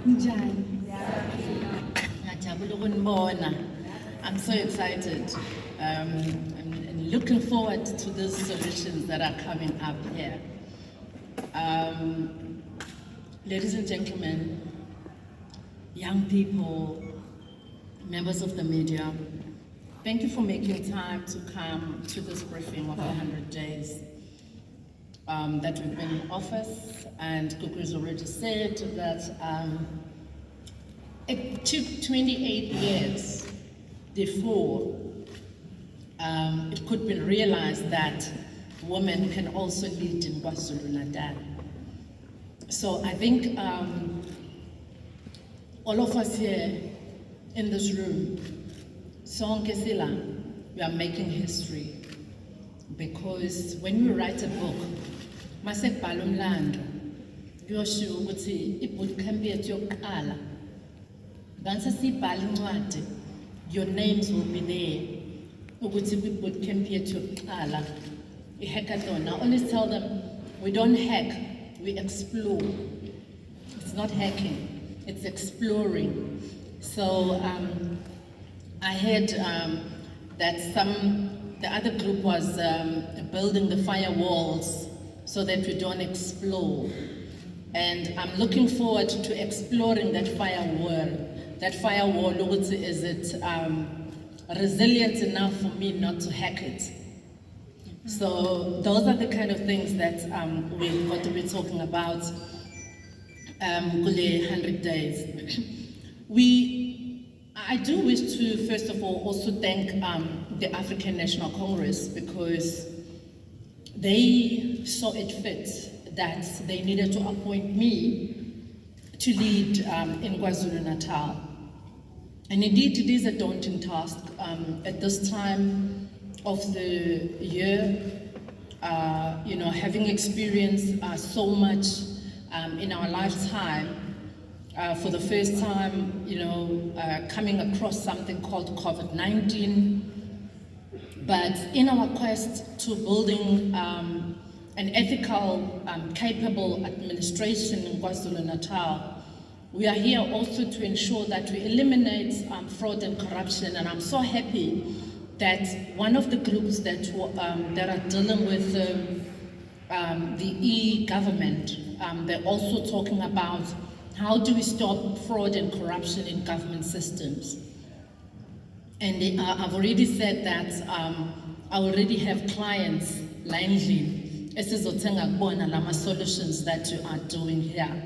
I'm so excited and looking forward to those solutions that are coming up here. Ladies and gentlemen, young people, members of the media, thank you for making time to come to this briefing of the 100 days that we've been in office. And Kuku's already said that it took 28 years before it could be realized that women can also lead in KwaZulu-Natal. So I think all of us here in this room, sonke sila, we are making history, because when we write a book, masebhala umlando kuyosho ukuthi i-bootcamp yethu yokuqala ngase sibhala incwadi, your names will be there ukuthi i-bootcamp yethu yokuqala i-hackathon. I always tell them, we don't hack, we explore. It's not hacking, it's exploring. So I heard that the other group was building the firewalls so that we don't explore. And I'm looking forward to exploring that firewall. That firewall, is it resilient enough for me not to hack it? So those are the kind of things that we're going to be talking about Kule 100 days. I do wish to, first of all, also thank the African National Congress, because they saw it fit that they needed to appoint me to lead in KwaZulu-Natal. And indeed, it is a daunting task at this time of the year, having experienced so much in our lifetime. For the first time, coming across something called COVID-19. But in our quest to building an ethical, capable administration in KwaZulu-Natal, we are here also to ensure that we eliminate fraud and corruption. And I'm so happy that one of the groups that are dealing with the e-government, they're also talking about how do we stop fraud and corruption in government systems. And I've already said that I already have clients, landly, solutions that you are doing here.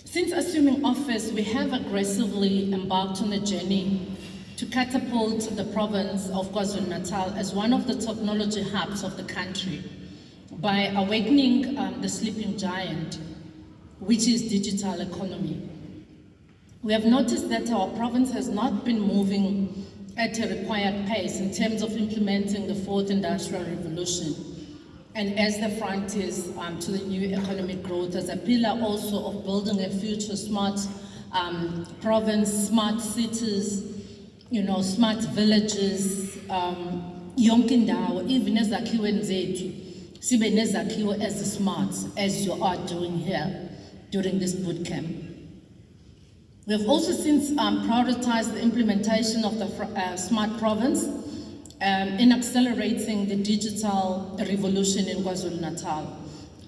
Since assuming office, we have aggressively embarked on a journey to catapult the province of KwaZulu-Natal as one of the technology hubs of the country by awakening the sleeping giant, which is digital economy. We have noticed that our province has not been moving at a required pace in terms of implementing the fourth industrial revolution, and as the frontiers to the new economic growth, as a pillar also of building a future smart province, smart cities, smart villages, yonke indawo, even ezakhiweni zethu sibe nezakhiwo as smart as you are doing here during this boot camp. We have also since prioritized the implementation of the smart province in accelerating the digital revolution in KwaZulu-Natal.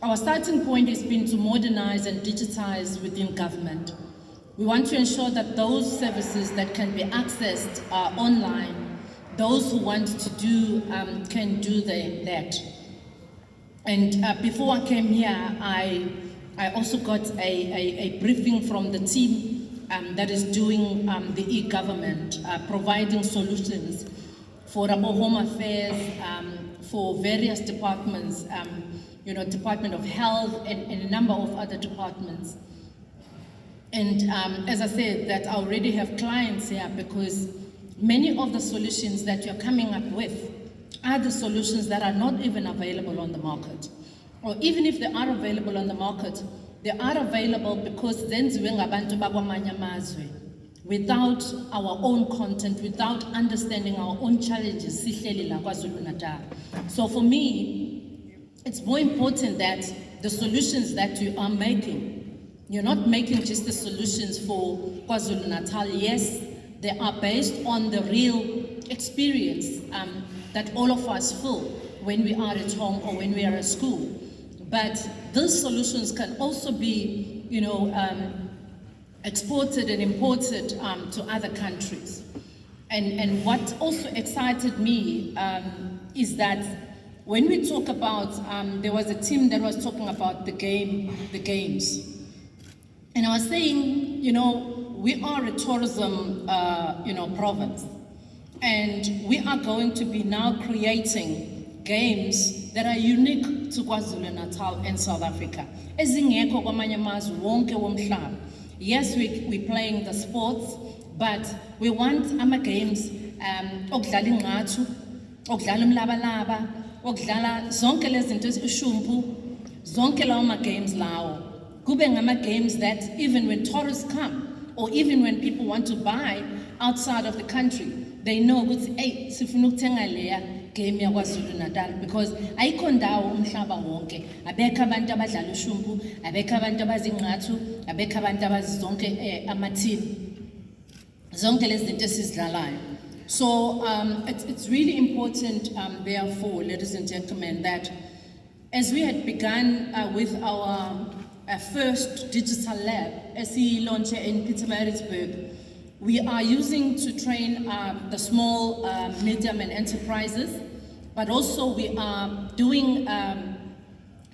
Our starting point has been to modernize and digitize within government. We want to ensure that those services that can be accessed online, those who want to do can do that. And before I came here, I also got a briefing from the team that is doing the e-government, providing solutions for our home affairs, for various departments, Department of Health and a number of other departments. And as I said, that I already have clients here because many of the solutions that you're coming up with are the solutions that are not even available on the market. Or even if they are available on the market, they are available because zenziwe ngabantu bakwamanye amazwe, without our own content, without understanding our own challenges sihleli la KwaZulu-Natal. So for me, it's more important that the solutions that you are making You're not making just the solutions for KwaZulu-Natal. Yes, they are based on the real experience that all of us feel when we are at home or when we are at school. But those solutions can also be, exported and imported to other countries. And what also excited me is that when we talk about, there was a team that was talking about the games. And I was saying, we are a tourism, province. And we are going to be now creating games that are unique to KwaZulu-Natal and South Africa. Ezingekho kwamanye amazwe wonke womhlaba. Yes, we're playing the sports, but we want ama games okudlala ingqathu, okudlala umlabalaba, okudlala zonke lezi zinto ezishumpu, zonke lawo ma games lawo. Kube ngama games that even when tourists come or even when people want to buy outside of the country, they know ukuthi hey sifuna ukuthenga leya game yaKwaZulu-Natal because ayikho ndawo umhlaba wonke. Abekho abantu abadlala ushumpu, abekho abantu abazingqathu, abekho abantu abazi zonke amathini. Zonke lezi zinto esizidlalayo. So it's really important, therefore, ladies and gentlemen, that as we had begun with our first digital lab, as we launched in Pietermaritzburg, we are using to train the small, medium and enterprises, but also we are doing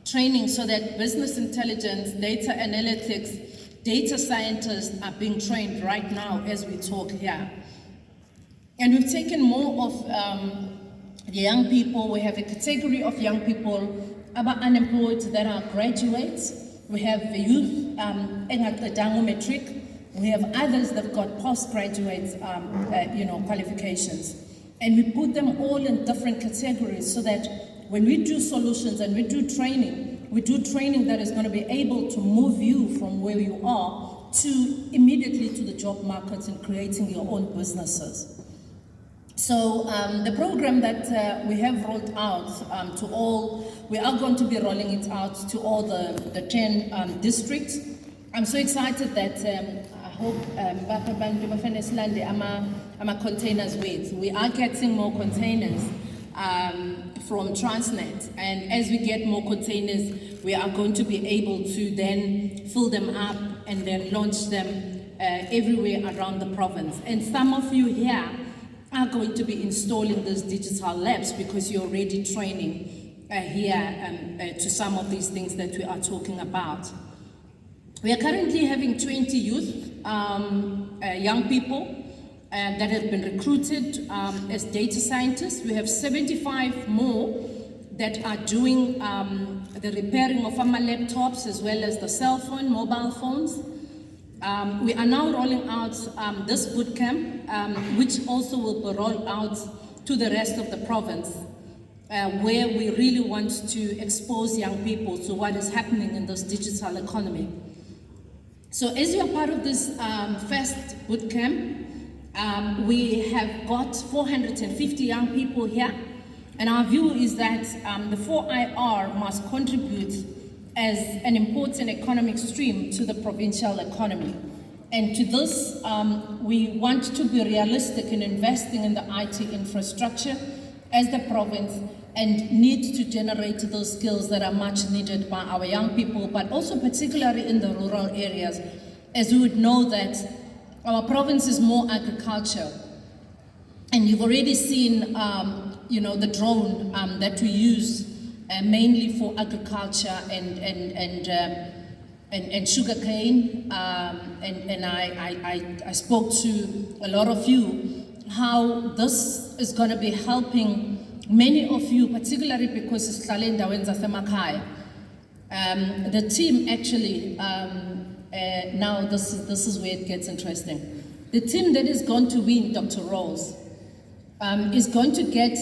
training so that business intelligence, data analytics, data scientists are being trained right now as we talk here. And we've taken more of the young people. We have a category of young people about unemployed that are graduates. We have the youth metric. We have others that got postgraduate qualifications. And we put them all in different categories so that when we do solutions and we do training that is going to be able to move you from where you are to immediately to the job markets and creating your own businesses. So the program that we have rolled out to all, we are going to be rolling it out to all the 10 districts. I'm so excited that I hope ama containers with. We are getting more containers from Transnet, and as we get more containers, we are going to be able to then fill them up and then launch them everywhere around the province. And some of you here are going to be installing these digital labs because you're already training here to some of these things that we are talking about. We are currently having 20 youth, young people that have been recruited as data scientists. We have 75 more that are doing the repairing of our laptops as well as the cell phone, mobile phones. We are now rolling out this bootcamp, which also will be rolled out to the rest of the province, where we really want to expose young people to what is happening in this digital economy. So as you are part of this first bootcamp, we have got 450 young people here, and our view is that the 4IR must contribute as an important economic stream to the provincial economy. And to this, we want to be realistic in investing in the IT infrastructure as the province and need to generate those skills that are much needed by our young people, but also particularly in the rural areas, as we would know that our province is more agriculture. And you've already seen, the drone that we use mainly for agriculture and sugarcane. And I spoke to a lot of you how this is going to be helping many of you, particularly because it's endaweni zasemakhaya. The team actually, now this is where it gets interesting. The team that is going to win Dr. Rose is going to get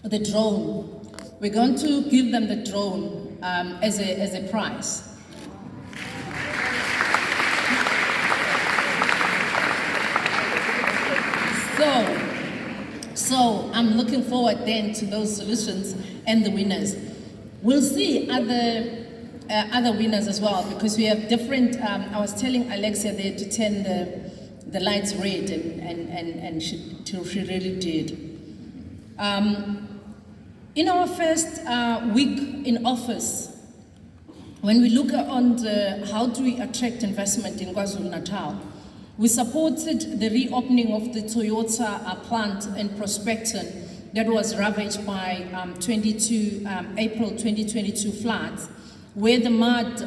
the drone. We're going to give them the drone as a prize. So I'm looking forward then to those solutions and the winners. We'll see other other winners as well, because we have different, I was telling Alexia there to turn the lights red, and she really did. In our first week in office, when we look on how do we attract investment in KwaZulu-Natal, we supported the reopening of the Toyota plant in Prospecton that was ravaged by April 2022 floods, where the mud,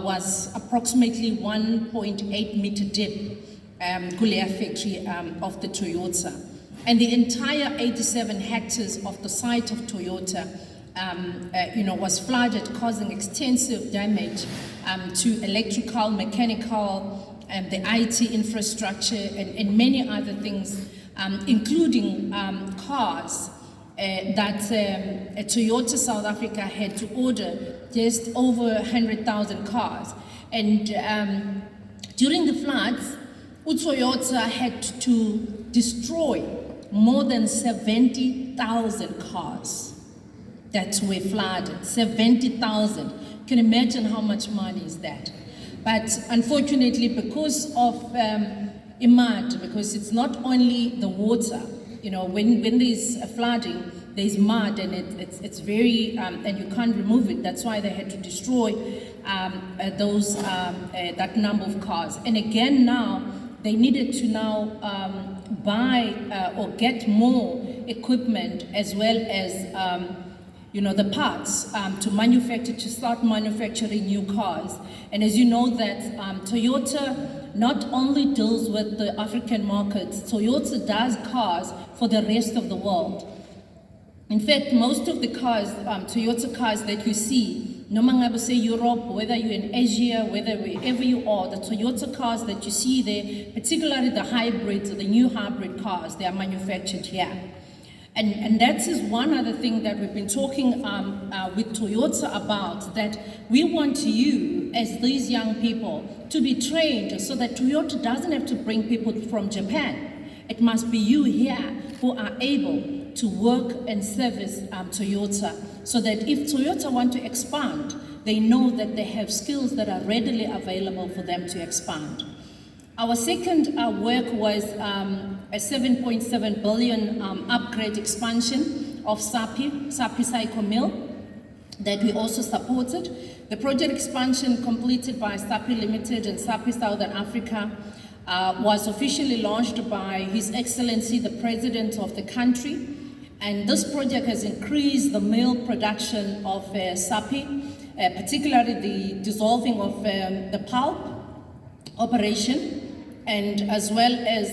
was approximately 1.8 meter deep, Gulea factory of the Toyota. And the entire 87 hectares of the site of Toyota, was flooded, causing extensive damage to electrical, mechanical, the IT infrastructure, and many other things, including cars that Toyota South Africa had to order, just over 100,000 cars. And during the floods, Toyota had to destroy more than 70,000 cars that were flooded. 70,000. You can imagine how much money is that. But unfortunately, because of mud, because it's not only the water, when there's flooding, there's mud, and it's very, and you can't remove it. That's why they had to destroy that number of cars. And again now, they needed to now buy or get more equipment, as well as the parts to start manufacturing new cars. And as you know that Toyota not only deals with the African markets, Toyota does cars for the rest of the world. In fact, most of the cars, Toyota cars that you see, no matter say Europe, whether you're in Asia, wherever you are, the Toyota cars that you see there, particularly the hybrids, the new hybrid cars, they are manufactured here. And that is one other thing that we've been talking with Toyota about, that we want you, as these young people, to be trained so that Toyota doesn't have to bring people from Japan. It must be you here who are able to work and service Toyota, so that if Toyota want to expand, they know that they have skills that are readily available for them to expand. Our second work was a 7.7 billion upgrade expansion of SAPI Psycho Mill that we also supported. The project expansion completed by SAPI Limited and SAPI Southern Africa was officially launched by His Excellency the President of the country. And this project has increased the mill production of SAPI, particularly the dissolving of the pulp operation, and as well as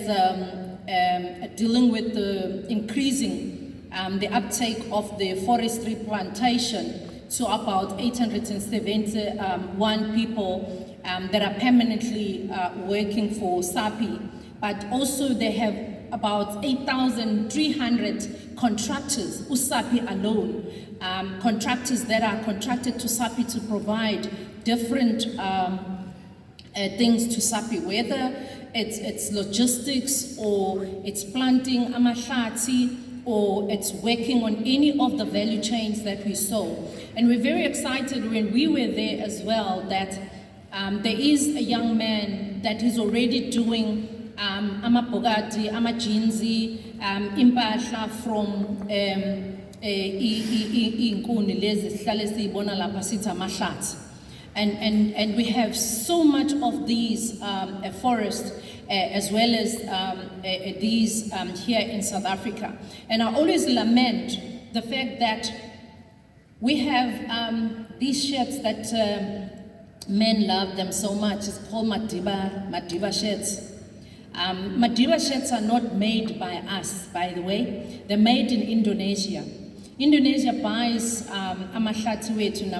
dealing with the increasing the uptake of the forestry plantation to about 871 people that are permanently working for SAPI. But also they have about 8,300 contractors, SAPI alone, contractors that are contracted to SAPI to provide different things to SAPI, whether it's logistics, or it's planting amahlati, or it's working on any of the value chains that we saw. And we're very excited when we were there as well that there is a young man that is already doing amabhokadi, amajinzi, impahla from inkuni lezi sihlale siyibona lapha sithi amahlathi. And we have so much of these forests as well as these here in South Africa. And I always lament the fact that we have these shirts that men love them so much. It's called Madiba shirts. Madiba shirts are not made by us, by the way. They're made in Indonesia. Indonesia buys amahlathi wethu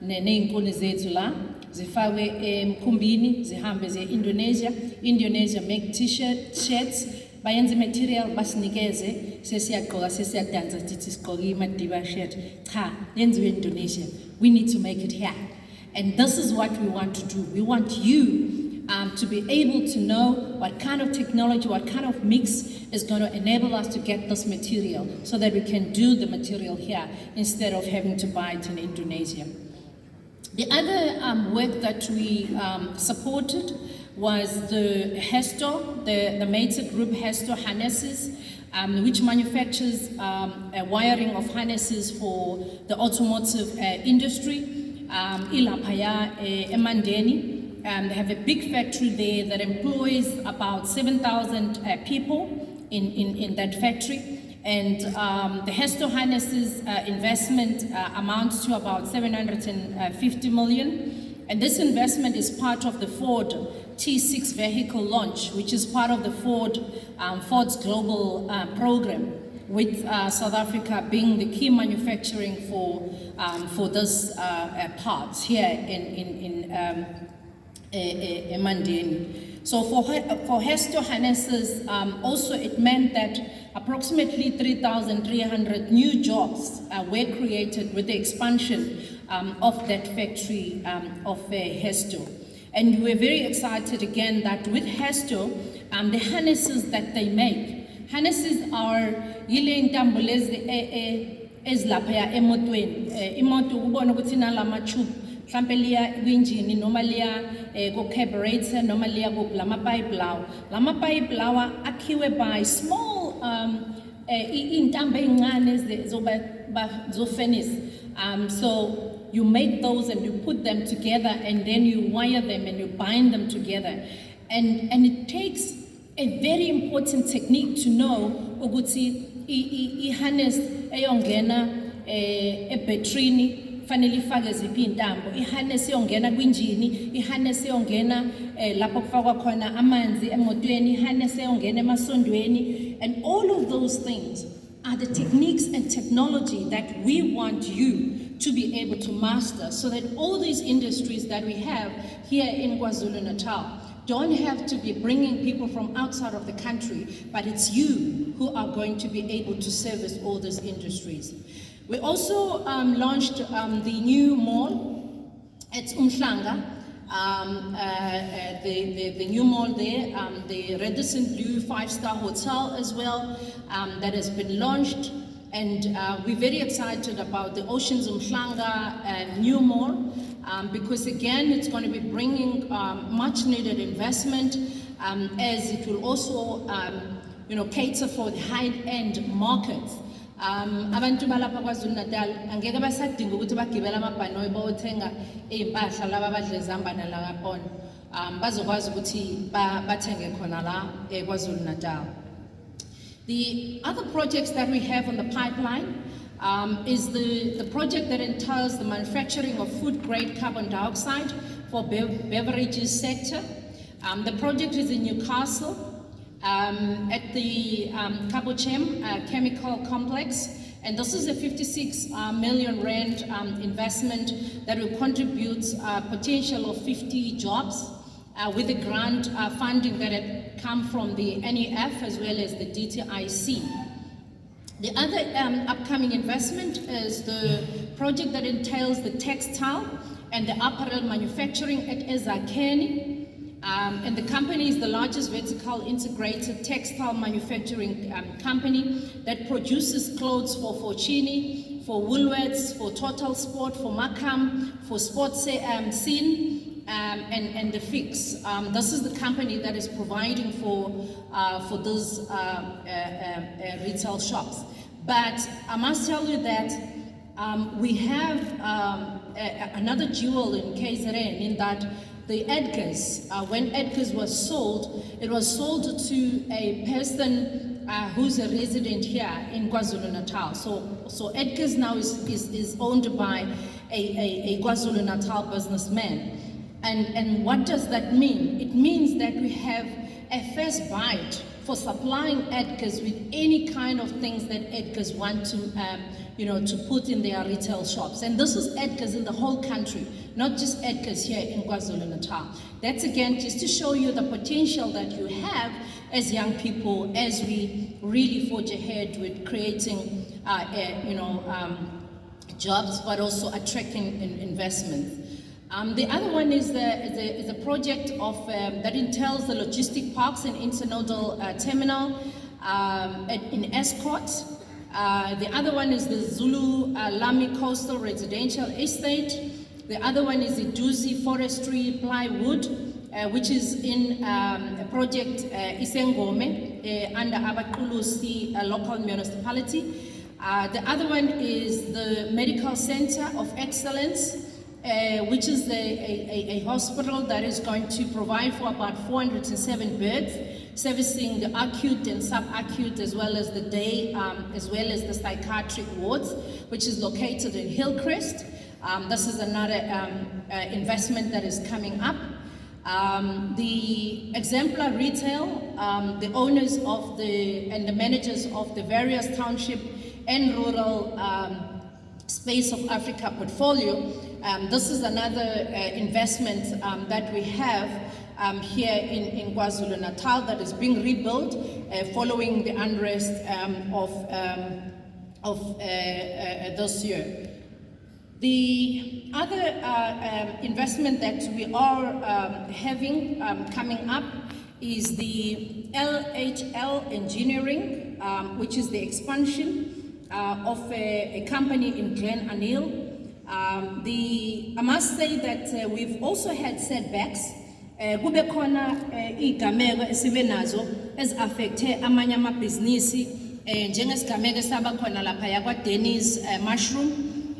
ney'nkuni zethu la, zifakwe emkhumbini, zihambe ze Indonesia. Indonesia make t-shirts, bayenze material, basinikeze, sesiyagqoka, sesiyadansa, sithi sigqoke iMadiba shirt. Cha, yenziwe Indonesia. We need to make it here. And this is what we want to do. We want you to be able to know what kind of technology, what kind of mix is going to enable us to get this material so that we can do the material here instead of having to buy it in Indonesia. The other work that we supported was the Hesto, the Mater Group Hesto harnesses, which manufactures wiring of harnesses for the automotive industry. Ilapaya Emandeni. They have a big factory there that employs about 7,000 people in that factory. And the Hesto harnesses investment amounts to about 750 million. And this investment is part of the Ford T6 vehicle launch, which is part of the Ford's global program, with South Africa being the key manufacturing for this parts here in Mandeni. So for Hesto harnesses, also it meant that approximately 3,300 new jobs were created with the expansion of that factory of Hesto. And we're very excited again that with Hesto, the harnesses that they make, harnesses are yile intambo lezi ezilapha emotweni, imoto ubona ukuthi inalama tube mhlambe liya kwinjini noma liya ku carburetor noma liya ku lama pipe lawa. Lama pipe lawa akhiwe by small intambo ezincane zo furnace. So you make those and you put them together and then you wire them and you bind them together. And it takes a very important technique to know ukuthi i-harness eyongena ebhetrini fanele ifake ziphi intambo, i-harness eyongena kwinjini, i-harness eyongena lapho kufakwa khona amanzi emotweni, i-harness eyongena emasondweni, and all of those things are the techniques and technology that we want you to be able to master so that all these industries that we have here in KwaZulu-Natal don't have to be bringing people from outside of the country, but it's you who are going to be able to service all these industries. We also launched the new mall at Umhlanga, the new mall there, the Radisson Blue 5-star hotel as well, that has been launched. And we're very excited about the Oceans Umhlanga new mall, because again, it's going to be bringing much needed investment, as it will also cater for the high-end markets. Abantu balapha KwaZulu-Natal angeke basadinga ukuthi bagibele amabhanoyi bayothenga impahla laba badla izambane la ngapona, bazokwazi ukuthi bathenge khona la KwaZulu-Natal. The other projects that we have on the pipeline is the project that entails the manufacturing of food-grade carbon dioxide for beverages sector. The project is in Newcastle at the Kabochem chemical complex, and this is a 56 million rand investment that will contribute a potential of 50 jobs with the grant funding that had come from the NEF as well as the DTIC. The other upcoming investment is the project that entails the textile and the apparel manufacturing at Ezakeni. And the company is the largest vertical integrated textile manufacturing company that produces clothes for Fortini, for Woolworths, for Total Sport, for Macam, for Sports Scene, and the Fix. This is the company that is providing for those retail shops. But I must tell you that we have another jewel in KZN in that the Edgars, when Edgars was sold, it was sold to a person who's a resident here in KwaZulu-Natal. So Edgars now is owned by a KwaZulu-Natal businessman. And what does that mean? It means that we have a first bite for supplying Edgars with any kind of things that Edgars want to, to put in their retail shops. And this is Edgars in the whole country, not just Edgars here in KwaZulu-Natal. That's again just to show you the potential that you have as young people as we really forge ahead with creating, jobs, but also attracting investment. The other one is a project of that entails the logistic parks and internodal terminal in Escort. The other one is the Zulu Lami Coastal Residential Estate. The other one is the Duzi Forestry Plywood, which is in a project Isengome under Abakulusi local municipality. The other one is the Medical Center of Excellence, which is a hospital that is going to provide for about 407 beds, servicing the acute and subacute as well as the day, as well as the psychiatric wards, which is located in Hillcrest. This is another investment that is coming up. The exemplar retail, the owners of and the managers of the various township and rural Space of Africa portfolio. This is another investment that we have here in KwaZulu-Natal that is being rebuilt following the unrest of this year. The other investment that we are having coming up is the LHL Engineering, which is the expansion of a company in Glen Anil. I must say that we've also had setbacks. Kube khona igameko esibe nazo ezaffecte amanye amabhizinisi njengesigameko esaba khona lapha kwa Dennis Mushroom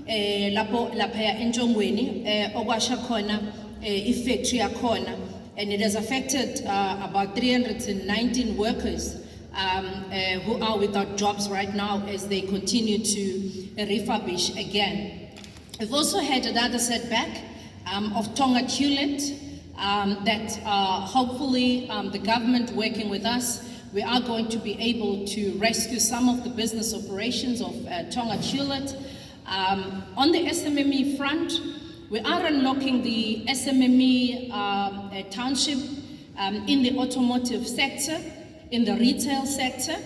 lapha entshongweni okwasha khona ifactory yakhona, and it has affected about 319 workers who are without jobs right now as they continue to refurbish again. We've also had another setback of Tonga Tullet that hopefully the government working with us, we are going to be able to rescue some of the business operations of Tonga Tullet. On the SMME front, we are unlocking the SMME township in the automotive sector, in the retail sector.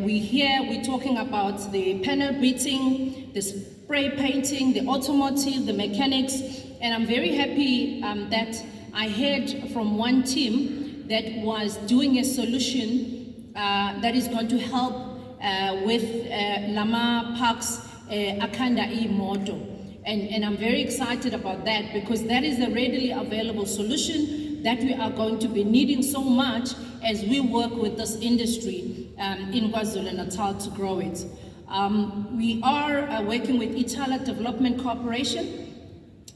We're talking about the panel beating, the spray painting, the automotive, the mechanics, and I'm very happy that I heard from one team that was doing a solution that is going to help with Lama Park's Akanda e-model. And I'm very excited about that because that is a readily available solution that we are going to be needing so much as we work with this industry in KwaZulu-Natal to grow it. We are working with Itala Development Corporation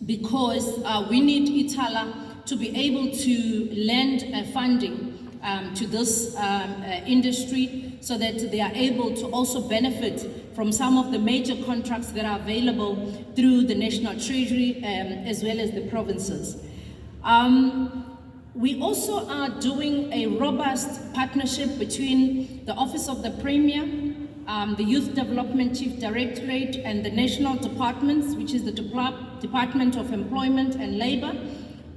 because we need Itala to be able to lend funding to this industry so that they are able to also benefit from some of the major contracts that are available through the National Treasury as well as the provinces. We also are doing a robust partnership between the Office of the Premier, the Youth Development Chief Directorate, and the national departments, which is the Department of Employment and Labor,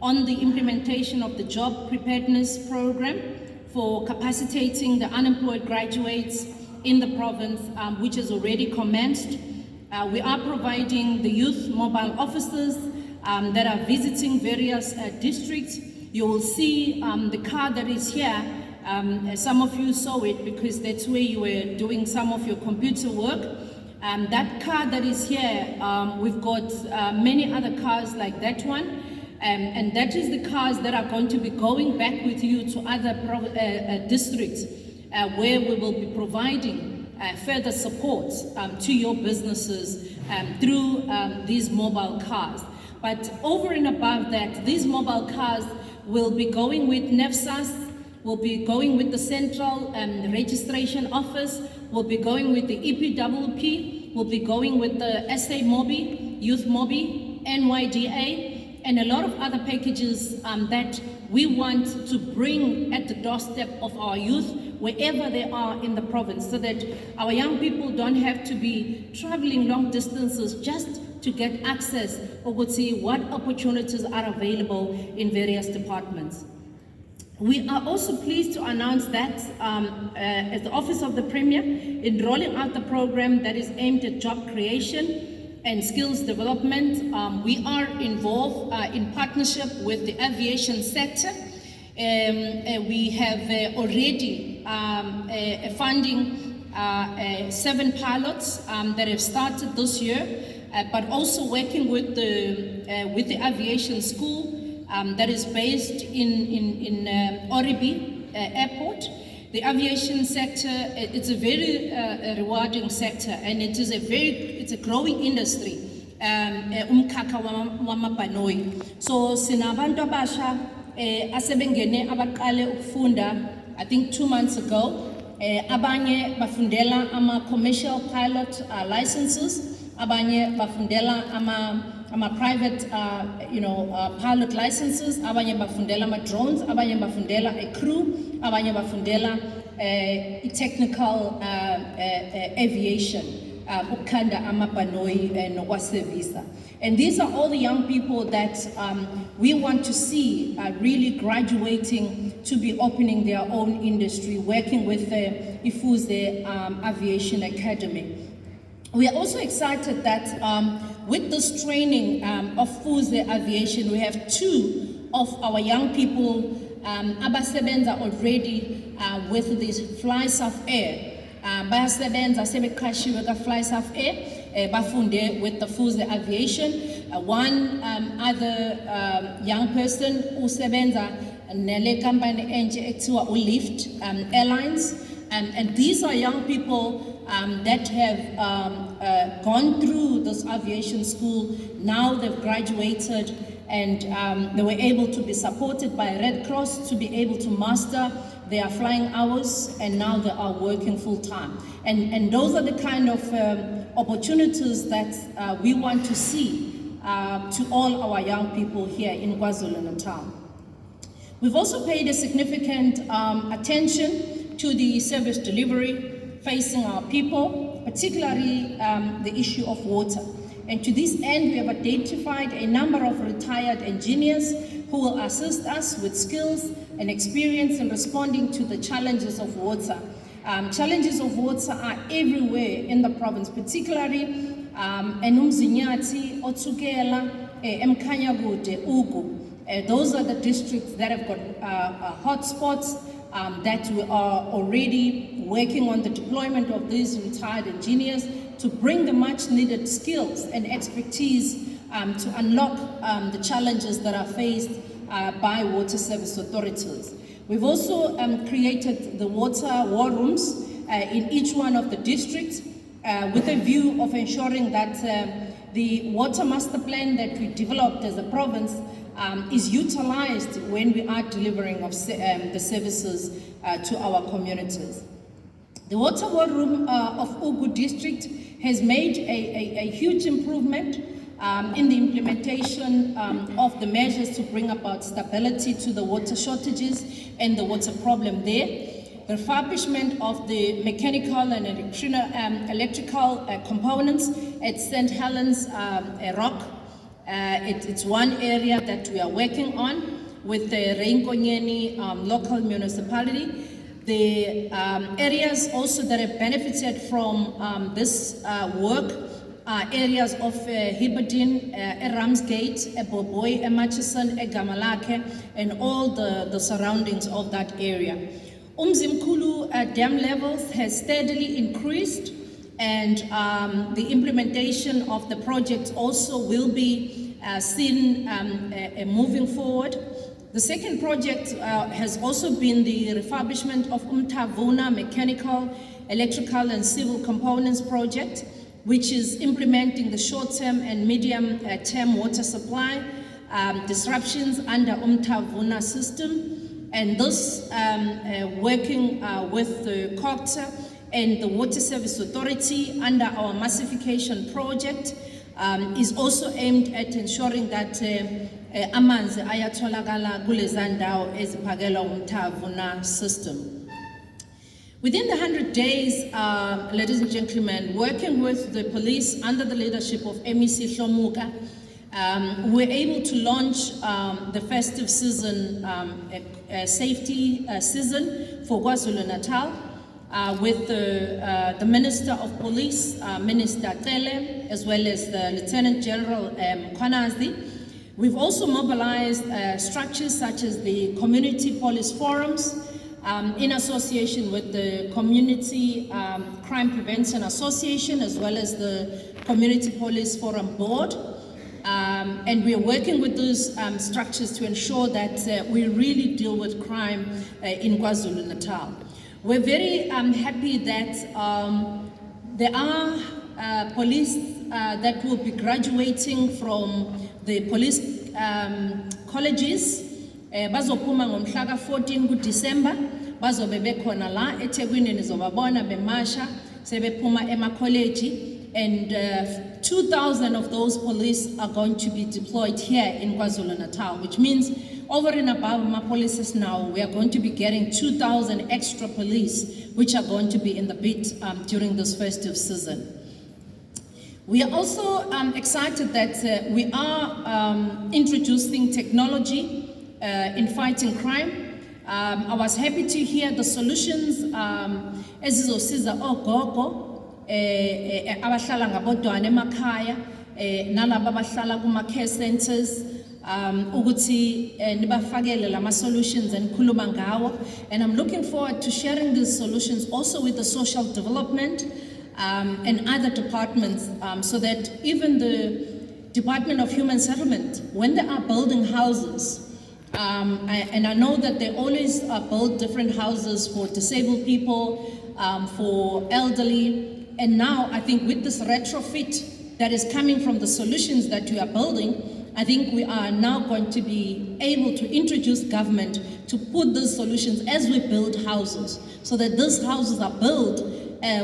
on the implementation of the Job Preparedness Program for capacitating the unemployed graduates in the province, which has already commenced. We are providing the youth mobile officers that are visiting various districts. You will see the car that is here. Some of you saw it because that's where you were doing some of your computer work. That car that is here, we've got many other cars like that one. And that is the cars that are going to be going back with you to other districts where we will be providing further support to your businesses through these mobile cars. But over and above that, these mobile cars will be going with NEFSAS, will be going with the Central Registration Office, will be going with the EPWP, will be going with the SA Mobi, Youth Mobi, NYDA, and a lot of other packages that we want to bring at the doorstep of our youth wherever they are in the province, so that our young people don't have to be traveling long distances just to get access or would see what opportunities are available in various departments. We are also pleased to announce that as the Office of the Premier, in rolling out the program that is aimed at job creation, and skills development. We are involved in partnership with the aviation sector. We have already funding 7 pilots that have started this year, but also working with the aviation school that is based in Oribi Airport. The aviation sector, it's a very rewarding sector, and it's a growing industry. Umkhakha wamabhanoyi. So sinabantu abasha asebengene abaqale ukufunda, I think 2 months ago. Abanye bafundela ama-commercial pilot licenses, abanye bafundela ama-private pilot licenses, abanye bafundela ama-drones, abanye bafundela a crew, abanye bafundela technical aviation, ukanda amabhanoyi nokwasevisa. And these are all the young people that we want to see really graduating to be opening their own industry, working with the Ifuze Aviation Academy. We are also excited that with this training of Fuze Aviation, we have 2 of our young people abasebenza already with this Fly South Air. Bayasebenza sebeqashiwe ka Fly South Air. Bafunde with the Fuze Aviation. One other young person usebenza nele company enje ekuthiwa uLift Airlines, and these are young people that have gone through this aviation school. Now they've graduated, and they were able to be supported by Red Cross to be able to master their flying hours, and now they are working full time. And those are the kind of opportunities that we want to see to all our young people here in KwaZulu-Natal. We've also paid a significant attention to the service delivery facing our people, particularly the issue of water. And to this end, we have identified a number of retired engineers who will assist us with skills and experience in responding to the challenges of water. Challenges of water are everywhere in the province, particularly Enumzinyati, Otsukela, Mkhanyakude, Ugu. Those are the districts that have got hotspots that we are already working on the deployment of these retired engineers to bring the much needed skills and expertise to unlock the challenges that are faced by water service authorities. We've also created the water war rooms in each one of the districts with a view of ensuring that the water master plan that we developed as a province is utilized when we are delivering of the services to our communities. The water war room of Ugu district has made a huge improvement in the implementation of the measures to bring about stability to the water shortages and the water problem there. The refurbishment of the mechanical and electrical components at St. Helens Rock. It's one area that we are working on with the Reinkonyeni local municipality. The areas also that have benefited from this work are areas of Hibadin, Ramsgate, Boboy, Murchison, Gamalake, and all the surroundings of that area. Umzimkulu dam levels has steadily increased, and the implementation of the project also will be seen moving forward. The second project has also been the refurbishment of Umtavuna mechanical, electrical and civil components project, which is implementing the short-term and medium-term water supply disruptions under Umtavuna system. And this working with the COGTA and the Water Service Authority under our massification project is also aimed at ensuring that amanzi ayatholakala kulezandawo eziphakelwa uMthavuna system. Within the 100 days, ladies and gentlemen, working with the police under the leadership of MEC Hlomuka, we're able to launch the festive season, safety season for KwaZulu-Natal. with the Minister of Police, Minister Tele, as well as the Lieutenant General Kwanazi. We've also mobilized structures such as the Community Police Forums in association with the Community Crime Prevention Association, as well as the Community Police Forum Board. And we are working with those structures to ensure that we really deal with crime in KwaZulu-Natal. We're very happy that there are police that will be graduating from the police colleges. Bazophuma ngomhla ka-14 December, bazobe bekhona la eThekwini nizobabona bemasha sebephuma emakholeji. And 2,000 of those police are going to be deployed here in KwaZulu-Natal, which means over and above my policies now, we are going to be getting 2,000 extra police, which are going to be in the beat during this festive season. We are also excited that we are introducing technology in fighting crime. I was happy to hear the solutions ezizosiza ogogo abahlala ngabodwana emakhaya nalabo abahlala kuma-care centers ukuthi nibafakele lama solutions enikhuluma ngawo, and I'm looking forward to sharing these solutions also with the social development and other departments, so that even the Department of Human Settlement, when they are building houses, and I know that they always build different houses for disabled people, for elderly. And now I think with this retrofit that is coming from the solutions that we are building, I think we are now going to be able to introduce government to put those solutions as we build houses, so that those houses are built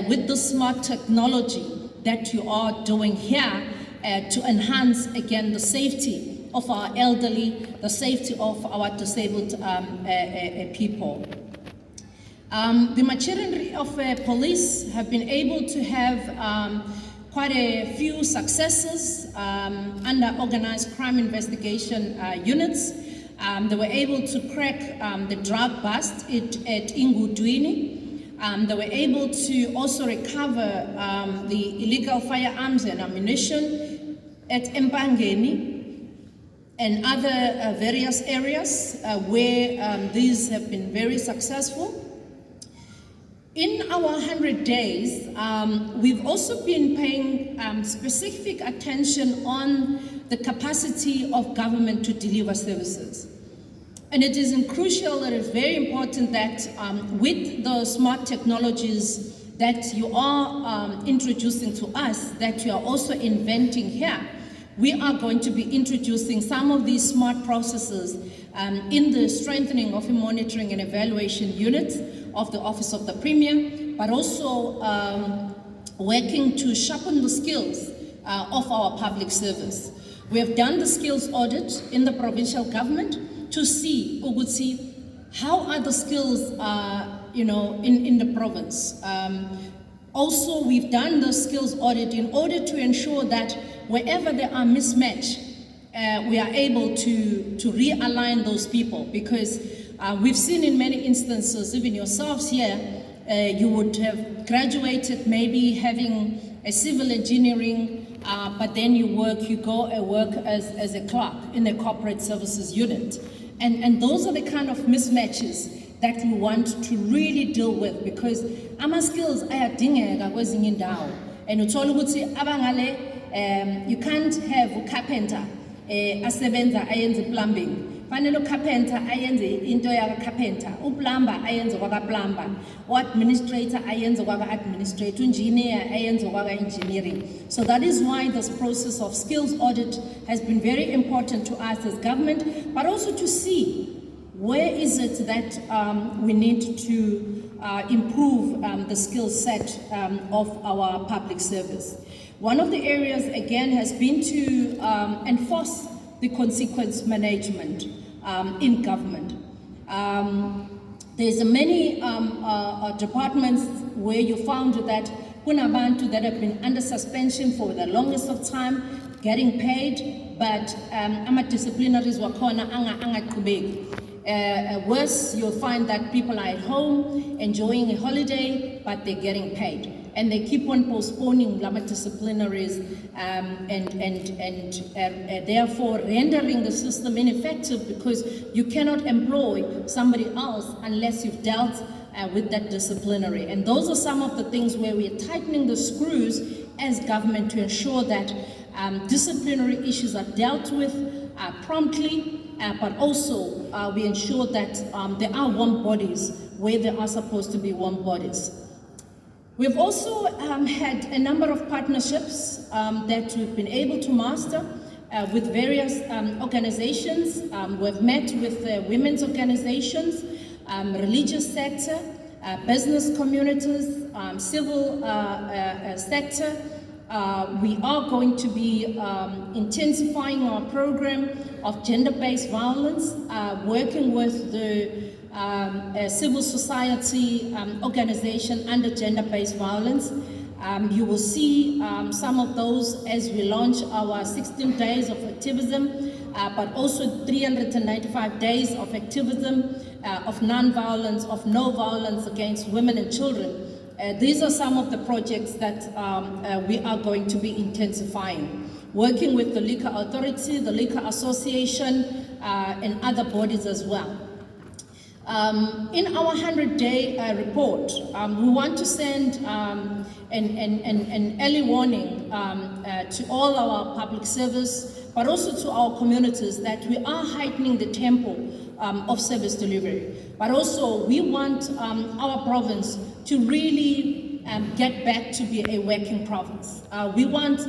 with the smart technology that you are doing here to enhance, again, the safety of our elderly, the safety of our disabled people. The machinery of police have been able to have quite a few successes under organized crime investigation units. They were able to crack the drug bust at Ingudwini. They were able to also recover the illegal firearms and ammunition at Mpangeni and other various areas where these have been very successful. In our 100 days, we've also been paying specific attention on the capacity of government to deliver services. And it is crucial, it is very important that with the smart technologies that you are introducing to us, that you are also inventing here, we are going to be introducing some of these smart processes in the strengthening of a monitoring and evaluation unit of the Office of the Premier, but also working to sharpen the skills of our public service. We have done the skills audit in the provincial government to see, how are the skills in the province. Also, we've done the skills audit in order to ensure that wherever there are mismatch, we are able to realign those people, because we've seen in many instances, even yourselves here, you would have graduated maybe having a civil engineering, but then you go and work as a clerk in the corporate services unit. And those are the kind of mismatches that we want to really deal with, because our skills ayadingeka kwezinye indawo. And uthola ukuthi abangale, you can't have a carpenter asebenza ayenze plumbing. Fanele carpenter ayenze into yaka carpenter, uplumber ayenze kwaka plumber, administrator ayenze kwaka administrator, engineer ayenze kwaka engineering. So that is why this process of skills audit has been very important to us as government, but also to see where is it that we need to improve the skill set of our public service. One of the areas, again, has been to enforce the consequence management in government. There's many departments where you found that kunabantu that have been under suspension for the longest of time, getting paid, but ama disciplinaries wakhona angaqhubeki. Worse, you'll find that people are at home enjoying a holiday, but they're getting paid. And they keep on postponing disciplinaries and therefore rendering the system ineffective, because you cannot employ somebody else unless you've dealt with that disciplinary. And those are some of the things where we are tightening the screws as government to ensure that disciplinary issues are dealt with promptly, but also we ensure that there are warm bodies where there are supposed to be warm bodies. We've also had a number of partnerships that we've been able to master with various organizations. We've met with women's organizations, religious sector, business communities, civil sector. We are going to be intensifying our program of gender-based violence, working with the civil society organization under gender-based violence. You will see some of those as we launch our 16 days of activism, but also 395 days of activism of non-violence, of no violence against women and children. These are some of the projects that we are going to be intensifying, working with the Liquor Authority, the Liquor Association, and other bodies as well. In our 100-day report, we want to send an early warning to all our public service, but also to our communities, that we are heightening the tempo of service delivery. But also we want our province to really get back to be a working province. We want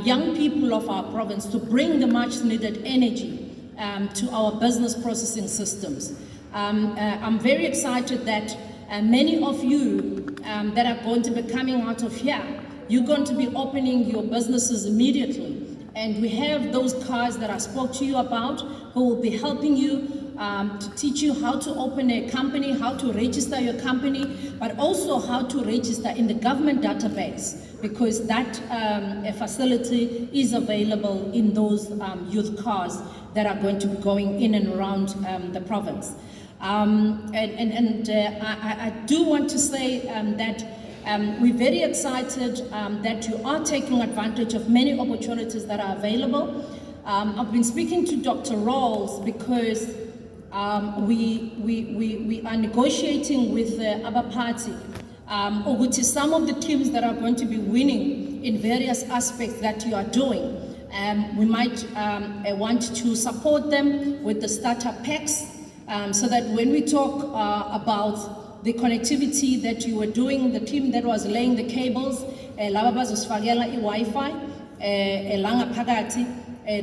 young people of our province to bring the much needed energy to our business processing systems. I'm very excited that many of you that are going to be coming out of here, you're going to be opening your businesses immediately. And we have those cards that I spoke to you about, who will be helping you to teach you how to open a company, how to register your company, but also how to register in the government database, because that facility is available in those youth cars that are going to be going in and around the province. I do want to say that we're very excited that you are taking advantage of many opportunities that are available. I've been speaking to Dr. Rawls because we are negotiating with the other party, which is some of the teams that are going to be winning in various aspects that you are doing. We might want to support them with the startup packs, so that when we talk about the connectivity that you were doing, the team that was laying the cables, Wi-Fi,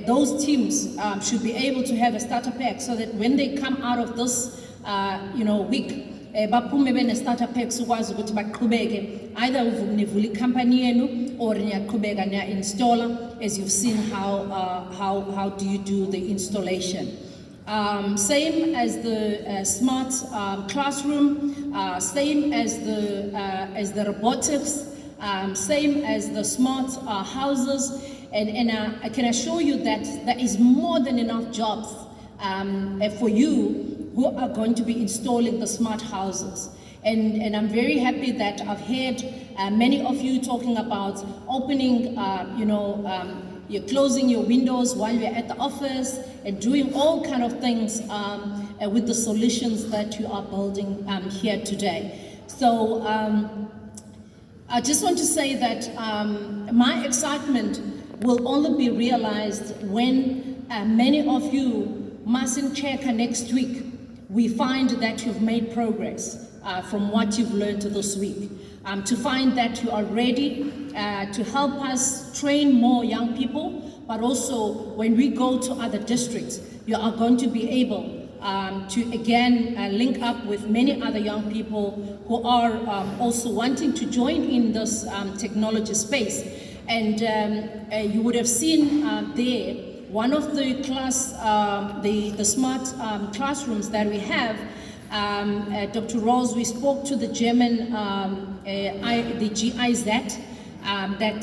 those teams should be able to have a starter pack, so that when they come out of this week, baphume bene starter packs ukwazi ukuthi baqhubeke either uvule company yenu or niyaqhubeka niya installer, as you've seen how do you do the installation. Same as the smart classroom, same as the robotics, same as the smart houses, and I can assure you that there is more than enough jobs for you who are going to be installing the smart houses. And I'm very happy that I've heard many of you talking about opening, you're closing your windows while you're at the office and doing all kind of things with the solutions that you are building here today. So I just want to say that my excitement will only be realized when many of you mustn't check next week. We find that you've made progress from what you've learned this week. To find that you are ready to help us train more young people, but also when we go to other districts, you are going to be able to again link up with many other young people who are also wanting to join in this technology space. And you would have seen there, one of the the smart classrooms that we have, Dr. Rose, we spoke to the German, the GIZ, that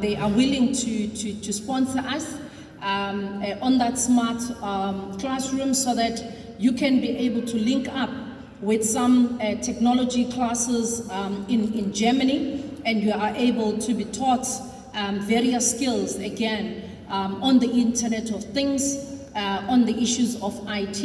they are willing to sponsor us on that smart classroom so that you can be able to link up with some technology classes in Germany, and you are able to be taught various skills, again, on the Internet of Things, on the issues of IT.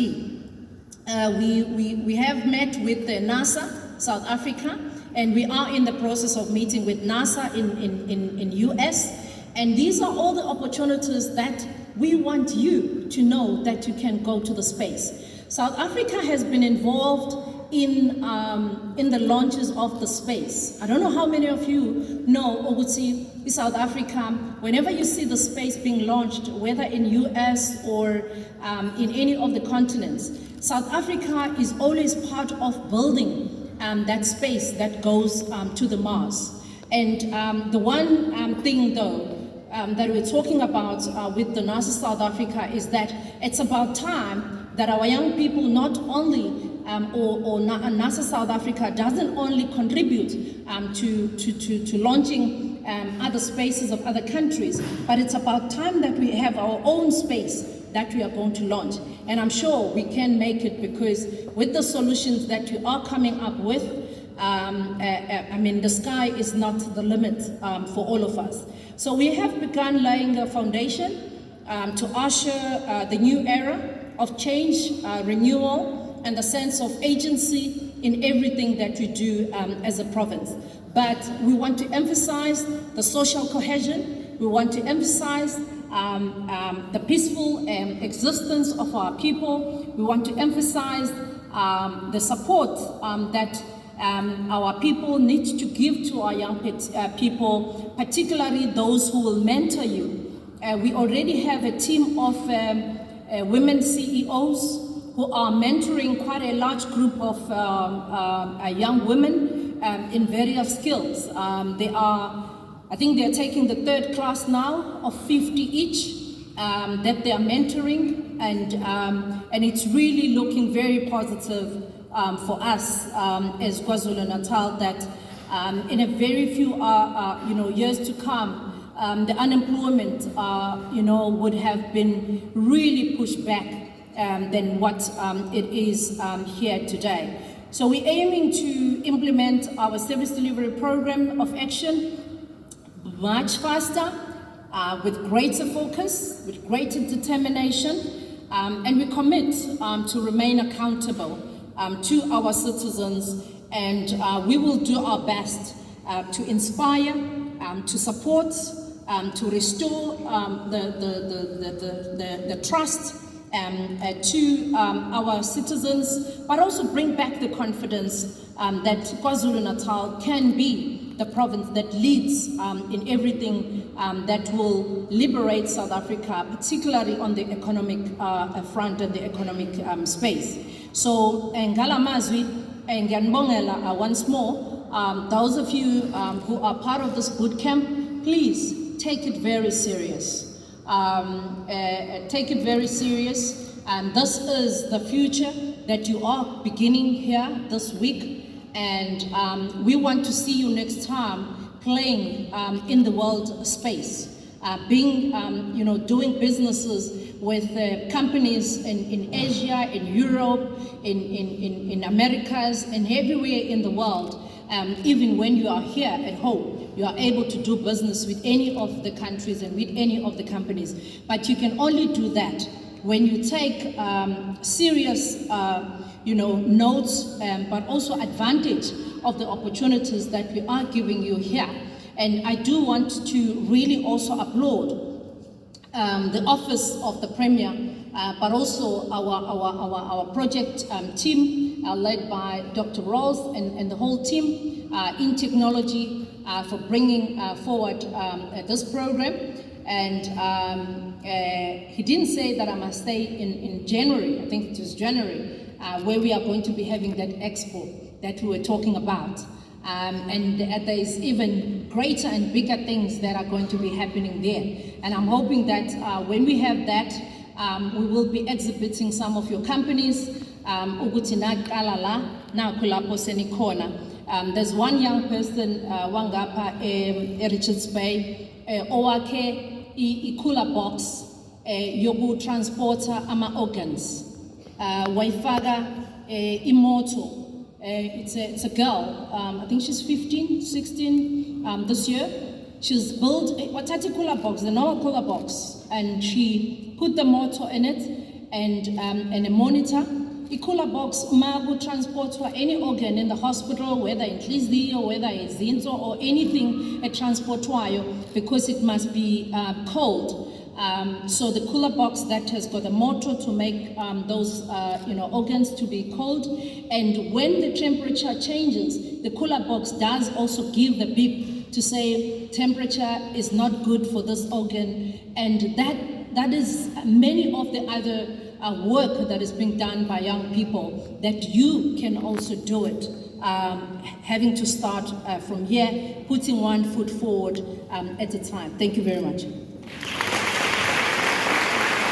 We have met with NASA, South Africa, and we are in the process of meeting with NASA in US. And these are all the opportunities that we want you to know that you can go to the space. South Africa has been involved in the launches of the space. I don't know how many of you know Oguti, South Africa, whenever you see the space being launched, whether in US or in any of the continents, South Africa is always part of building that space that goes to the Mars. And the one thing though that we're talking about with the NASA South Africa is that it's about time that our young people not only, or NASA South Africa doesn't only contribute to launching other spaces of other countries, but it's about time that we have our own space that we are going to launch. And I'm sure we can make it, because with the solutions that we are coming up with, I mean, the sky is not the limit for all of us. So we have begun laying a foundation to usher the new era of change, renewal, and the sense of agency in everything that we do as a province. But we want to emphasize the social cohesion. We want to emphasize the peaceful existence of our people. We want to emphasize the support that our people need to give to our young people, particularly those who will mentor you. We already have a team of women CEOs who are mentoring quite a large group of young women in various skills. I think they're taking the 3rd class now of 50 each that they are mentoring, and it's really looking very positive for us as KwaZulu-Natal, that in a very few years to come, the unemployment would have been really pushed back than what it is here today. So we're aiming to implement our service delivery program of action much faster, with greater focus, with greater determination, and we commit to remain accountable to our citizens, and we will do our best to inspire, to support, to restore the trust to our citizens, but also bring back the confidence that KwaZulu-Natal can be the province that leads in everything that will liberate South Africa, particularly on the economic front and the economic space. So, Ngalamazwi and Ngiyanibongela once more, those of you who are part of this boot camp, please take it very serious. Take it very serious, and this is the future that you are beginning here this week, and we want to see you next time playing in the world space, doing businesses with companies in Asia, in Europe, in Americas, and everywhere in the world. Even when you are here at home, you are able to do business with any of the countries and with any of the companies. But you can only do that when you take serious notes, but also advantage of the opportunities that we are giving you here. And I do want to really also applaud the Office of the Premier, but also our project team led by Dr. Rose and the whole team in technology for bringing forward this program. And he didn't say that I must stay in January, I think it was January, where we are going to be having that expo that we were talking about. And there is even greater and bigger things that are going to be happening there. And I'm hoping that when we have that, we will be exhibiting some of your companies. There's one young person, Wangapa, Richards Bay, Owake, Ikula Box, yokutransporta ama-organs. Wayifaka imoto. It's a girl, I think she's 15, 16 this year. She's built a cooler box, the normal cooler box, and she put the motor in it and a monitor. A cooler box will transport for any organ in the hospital, whether in Tlizdi or whether it's Zinzo or anything a transport because it must be cold. So the cooler box that has got a motor to make those organs to be cold, and when the temperature changes, the cooler box does also give the beep to say temperature is not good for this organ, and that is many of the other work that is being done by young people that you can also do it. Having to start from here, putting one foot forward at a time. Thank you very much.